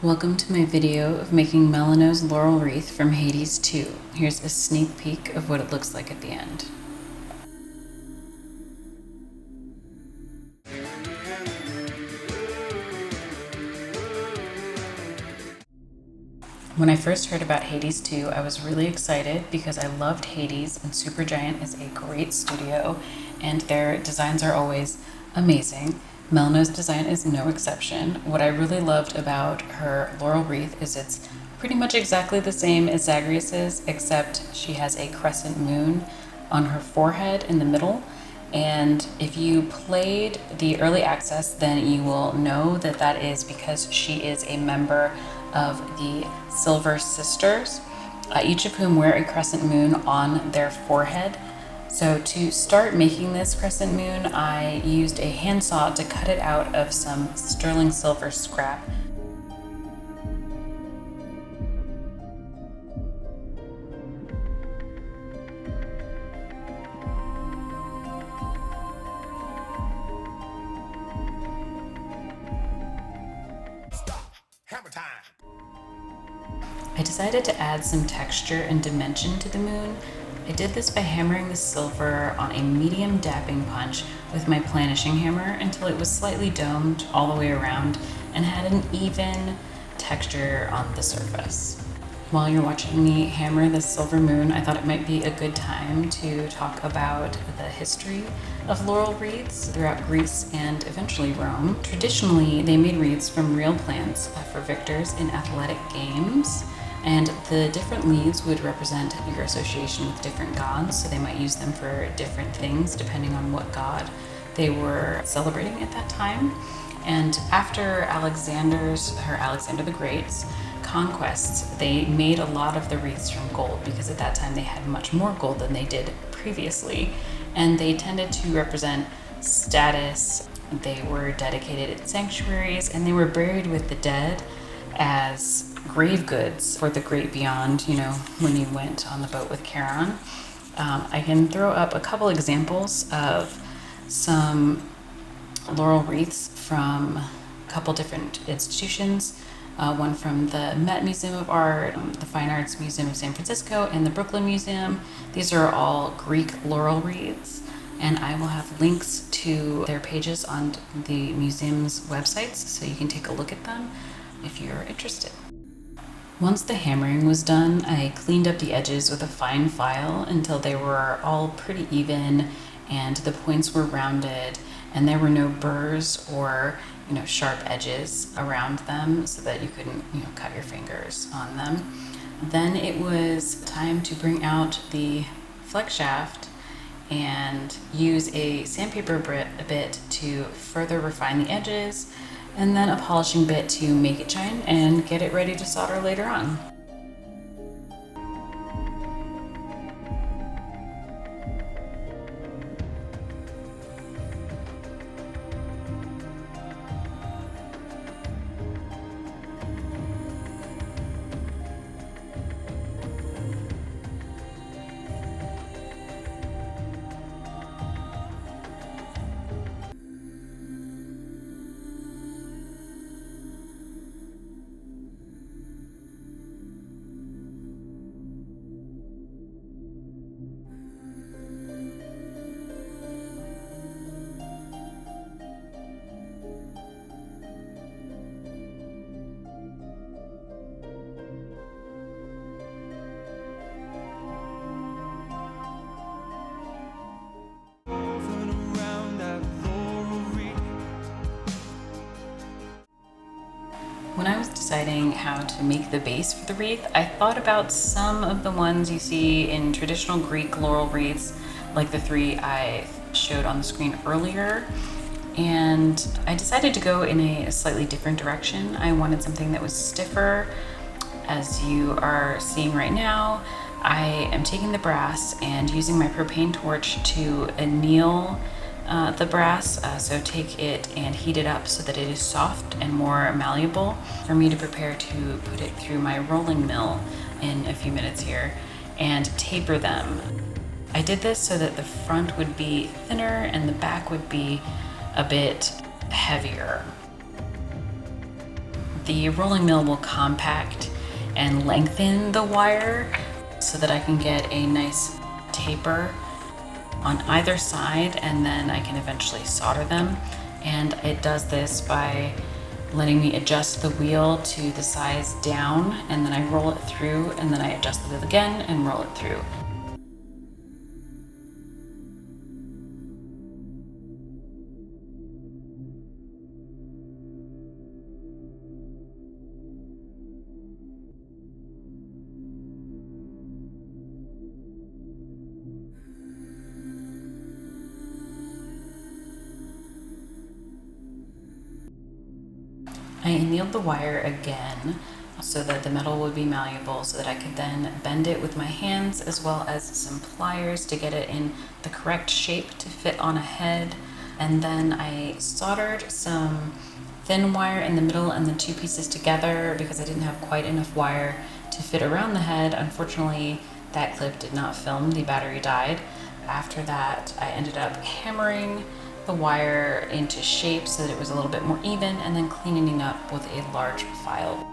Welcome to my video of making Melinoe's Laurel Wreath from Hades 2. Here's a sneak peek of what it looks like at the end. When I first heard about Hades 2, I was really excited because I loved Hades, and Supergiant is a great studio and their designs are always amazing. Melinoe's design is no exception. What I really loved about her Laurel Wreath is it's pretty much exactly the same as Zagreus's, except she has a crescent moon on her forehead in the middle. And if you played the early access, then you will know that that is because she is a member of the Silver Sisters, each of whom wear a crescent moon on their forehead. So to start making this crescent moon, I used a handsaw to cut it out of some sterling silver scrap. Hammer time! I decided to add some texture and dimension to the moon. I did this by hammering the silver on a medium dapping punch with my planishing hammer until it was slightly domed all the way around and had an even texture on the surface. While you're watching me hammer this silver moon, I thought it might be a good time to talk about the history of laurel wreaths throughout Greece and eventually Rome. Traditionally, they made wreaths from real plants for victors in athletic games, and the different leaves would represent your association with different gods, so they might use them for different things depending on what god they were celebrating at that time. And after Alexander the Great's conquests, they made a lot of the wreaths from gold because at that time they had much more gold than they did previously, and they tended to represent status. They were dedicated in sanctuaries, and they were buried with the dead as grave goods for the great beyond, when you went on the boat with Charon. I can throw up a couple examples of some laurel wreaths from a couple different institutions. One from the Met Museum of Art, the Fine Arts Museum of San Francisco, and the Brooklyn Museum. These are all Greek laurel wreaths, and I will have links to their pages on the museum's websites so you can take a look at them if you're interested. Once the hammering was done, I cleaned up the edges with a fine file until they were all pretty even and the points were rounded and there were no burrs or sharp edges around them so that you couldn't cut your fingers on them. Then it was time to bring out the flex shaft and use a sandpaper bit to further refine the edges, and then a polishing bit to make it shine and get it ready to solder later on. When I was deciding how to make the base for the wreath, I thought about some of the ones you see in traditional Greek laurel wreaths, like the three I showed on the screen earlier, and I decided to go in a slightly different direction. I wanted something that was stiffer. As you are seeing right now, I am taking the brass and using my propane torch to anneal the brass, so take it and heat it up so that it is soft and more malleable for me to prepare to put it through my rolling mill in a few minutes here and taper them. I did this so that the front would be thinner and the back would be a bit heavier. The rolling mill will compact and lengthen the wire so that I can get a nice taper on either side, and then I can eventually solder them. And it does this by letting me adjust the wheel to the size down, and then I roll it through, and then I adjust the wheel again and roll it through. I annealed the wire again so that the metal would be malleable, so that I could then bend it with my hands as well as some pliers to get it in the correct shape to fit on a head. And then I soldered some thin wire in the middle and the two pieces together because I didn't have quite enough wire to fit around the head. Unfortunately, that clip did not film, the battery died. After that, I ended up hammering the wire into shape so that it was a little bit more even, and then cleaning up with a large file.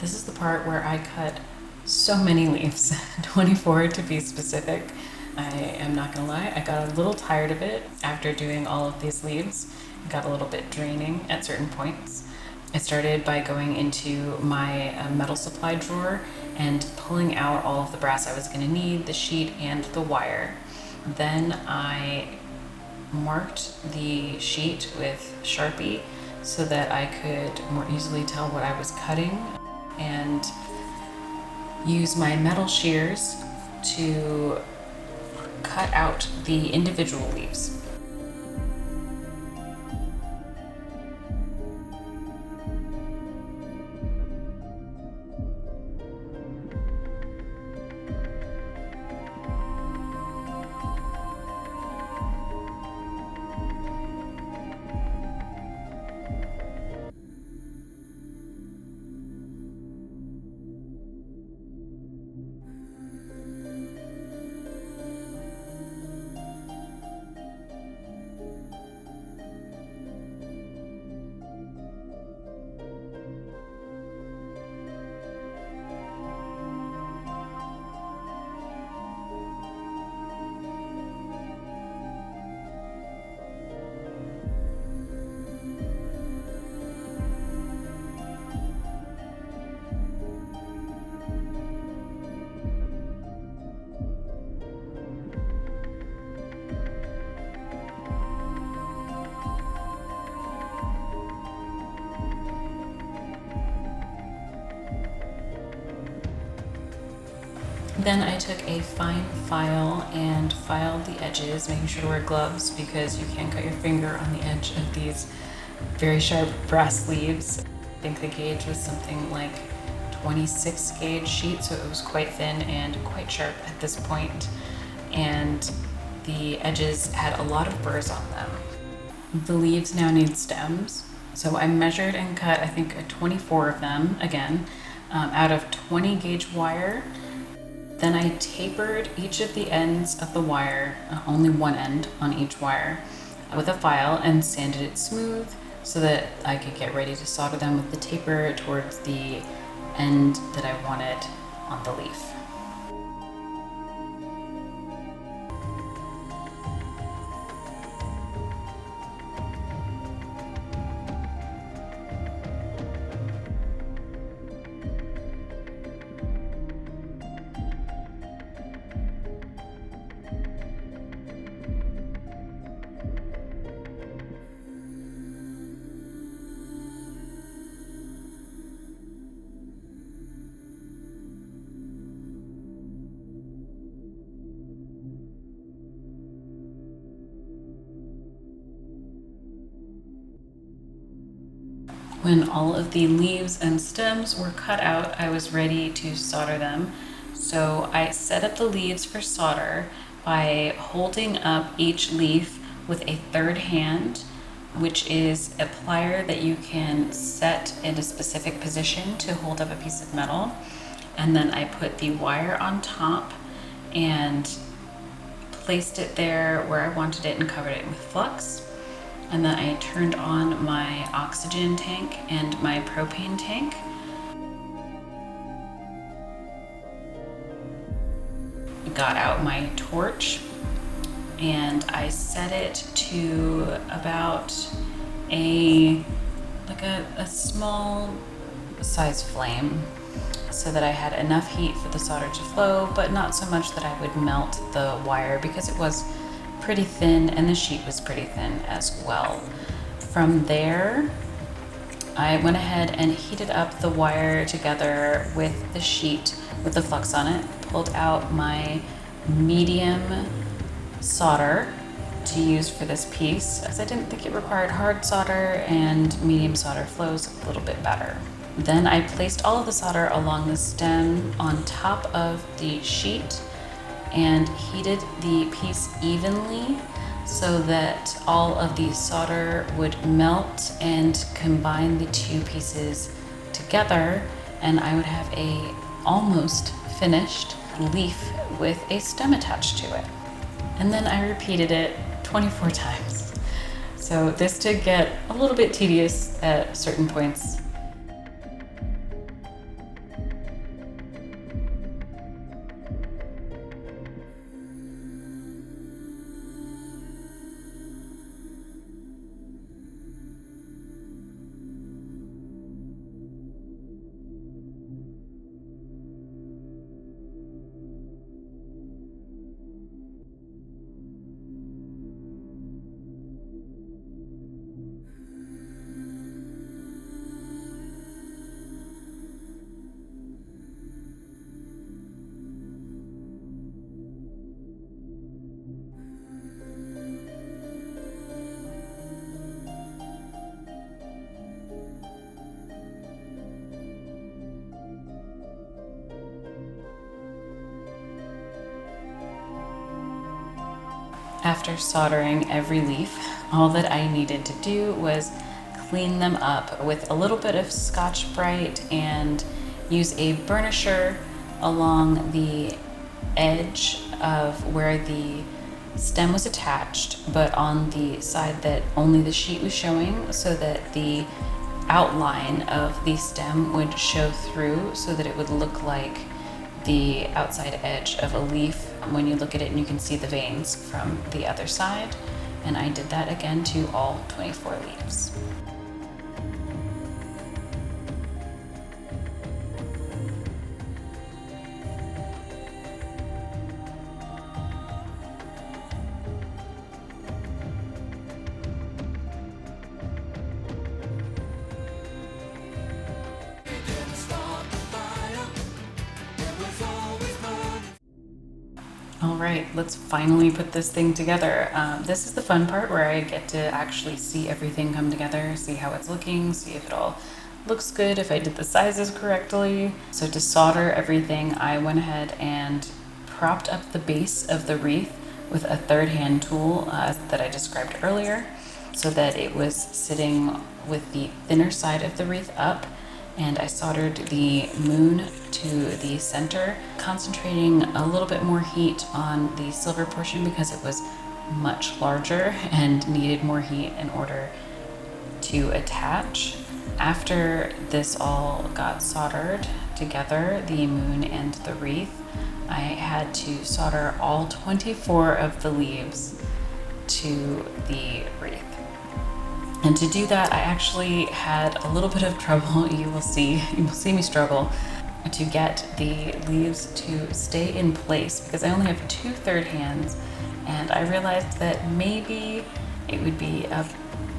This is the part where I cut so many leaves, 24 to be specific. I am not gonna lie, I got a little tired of it after doing all of these leaves. It got a little bit draining at certain points. I started by going into my metal supply drawer and pulling out all of the brass I was gonna need, the sheet and the wire. Then I marked the sheet with Sharpie so that I could more easily tell what I was cutting, and use my metal shears to cut out the individual leaves. Then I took a fine file and filed the edges, making sure to wear gloves because you can cut your finger on the edge of these very sharp brass leaves. I think the gauge was something like 26 gauge sheet, so it was quite thin and quite sharp at this point. And the edges had a lot of burrs on them. The leaves now need stems, so I measured and cut, I think, 24 of them, again, out of 20 gauge wire. Then I tapered each of the ends of the wire, only one end on each wire, with a file and sanded it smooth so that I could get ready to solder them with the taper towards the end that I wanted on the leaf. When all of the leaves and stems were cut out, I was ready to solder them. So I set up the leaves for solder by holding up each leaf with a third hand, which is a plier that you can set in a specific position to hold up a piece of metal. And then I put the wire on top and placed it there where I wanted it and covered it with flux. And then I turned on my oxygen tank and my propane tank. Got out my torch and I set it to about a small size flame so that I had enough heat for the solder to flow, but not so much that I would melt the wire because it was pretty thin and the sheet was pretty thin as well. From there, I went ahead and heated up the wire together with the sheet with the flux on it, pulled out my medium solder to use for this piece, as I didn't think it required hard solder and medium solder flows a little bit better. Then I placed all of the solder along the stem on top of the sheet and heated the piece evenly so that all of the solder would melt and combine the two pieces together, and I would have a almost finished leaf with a stem attached to it. And then I repeated it 24 times. So this did get a little bit tedious at certain points. After soldering every leaf, all that I needed to do was clean them up with a little bit of Scotch-Brite and use a burnisher along the edge of where the stem was attached, but on the side that only the sheet was showing, so that the outline of the stem would show through, so that it would look like the outside edge of a leaf when you look at it and you can see the veins from the other side. And I did that again to all 24 leaves. All right, let's finally put this thing together. This is the fun part where I get to actually see everything come together, see how it's looking, see if it all looks good, if I did the sizes correctly. So to solder everything, I went ahead and propped up the base of the wreath with a third hand tool that I described earlier, so that it was sitting with the thinner side of the wreath up, and I soldered the moon to the center, concentrating a little bit more heat on the silver portion because it was much larger and needed more heat in order to attach. After this all got soldered together, the moon and the wreath, I had to solder all 24 of the leaves to the wreath. And to do that, I actually had a little bit of trouble. You will see me struggle to get the leaves to stay in place because I only have 2 third hands, and I realized that maybe it would be a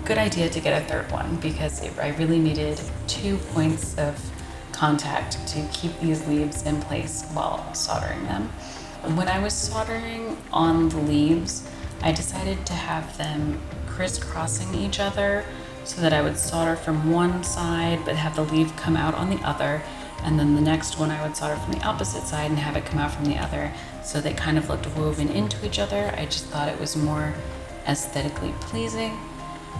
good idea to get a third one because I really needed 2 points of contact to keep these leaves in place while soldering them. When I was soldering on the leaves, I decided to have them crisscrossing each other so that I would solder from one side but have the leaf come out on the other, and then the next one I would solder from the opposite side and have it come out from the other, so they kind of looked woven into each other. I just thought it was more aesthetically pleasing,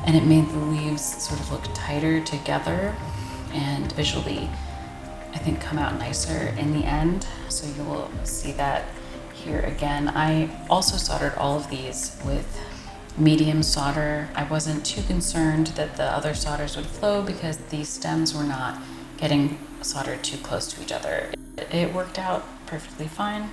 and it made the leaves sort of look tighter together and visually, I think, come out nicer in the end. So you will see that here again. I also soldered all of these with medium solder. I wasn't too concerned that the other solders would flow because the stems were not getting soldered too close to each other. It worked out perfectly fine.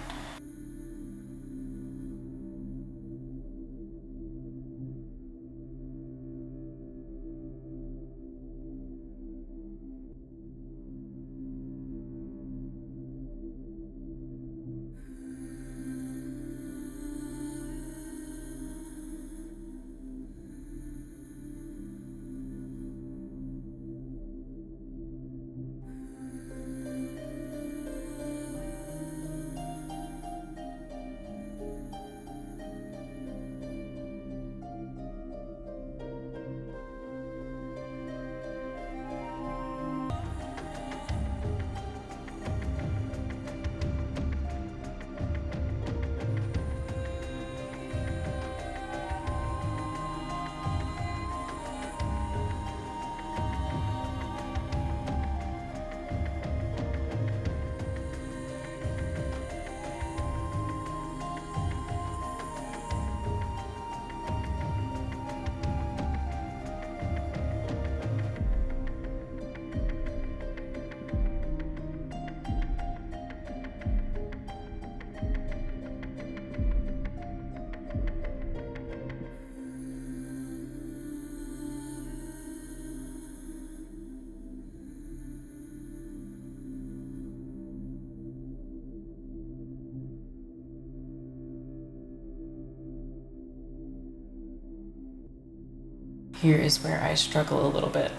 Here is where I struggle a little bit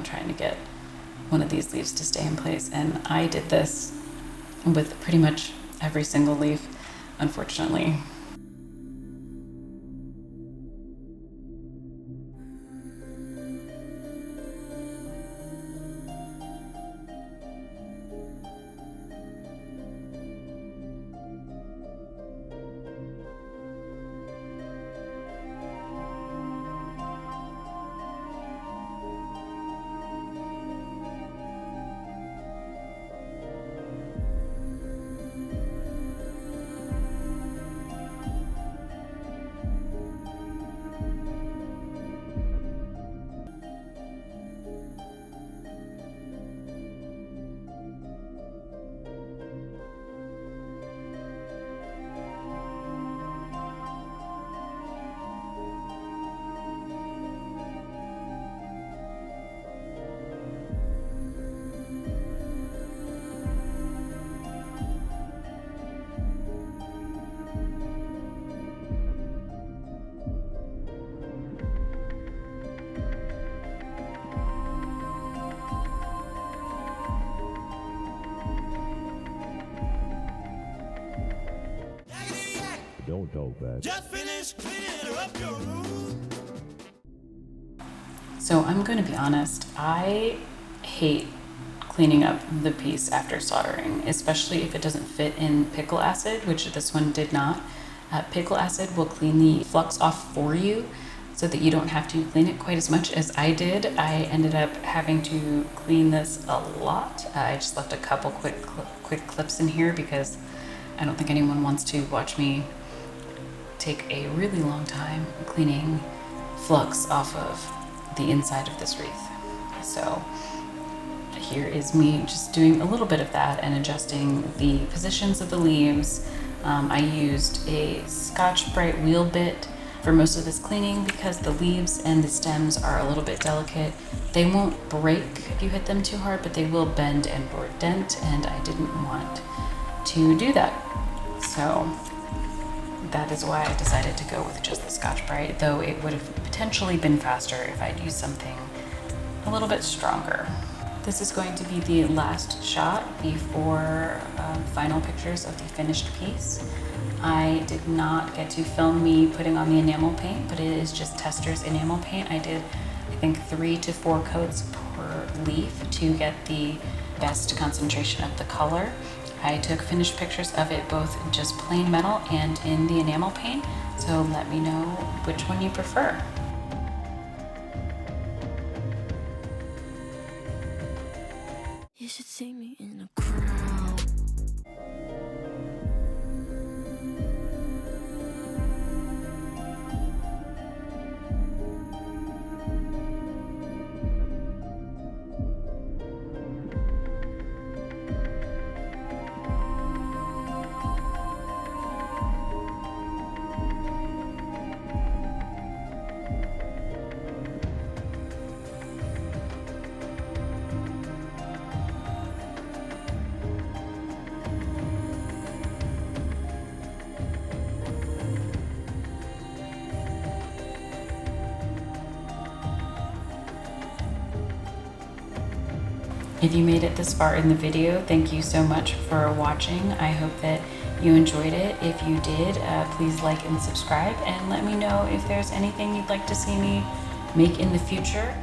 trying to get one of these leaves to stay in place, and I did this with pretty much every single leaf, unfortunately. Don't talk fast. Just finish cleaning up your room. So I'm going to be honest, I hate cleaning up the piece after soldering, especially if it doesn't fit in pickle acid, which this one did not. Pickle acid will clean the flux off for you so that you don't have to clean it quite as much as I did. I ended up having to clean this a lot. I just left a couple quick clips in here because I don't think anyone wants to watch me take a really long time cleaning flux off of the inside of this wreath. So here is me just doing a little bit of that and adjusting the positions of the leaves. I used a Scotch-Brite wheel bit for most of this cleaning because the leaves and the stems are a little bit delicate. They won't break if you hit them too hard, but they will bend and or dent, and I didn't want to do that. So that is why I decided to go with just the Scotch-Brite, though it would have potentially been faster if I'd used something a little bit stronger. This is going to be the last shot before final pictures of the finished piece. I did not get to film me putting on the enamel paint, but it is just Tester's enamel paint. I did, I think, 3 to 4 coats per leaf to get the best concentration of the color. I took finished pictures of it both just plain metal and in the enamel paint, so let me know which one you prefer. You should see me in a crowd. If you made it this far in the video, thank you so much for watching. I hope that you enjoyed it. If you did, please like and subscribe, and let me know if there's anything you'd like to see me make in the future.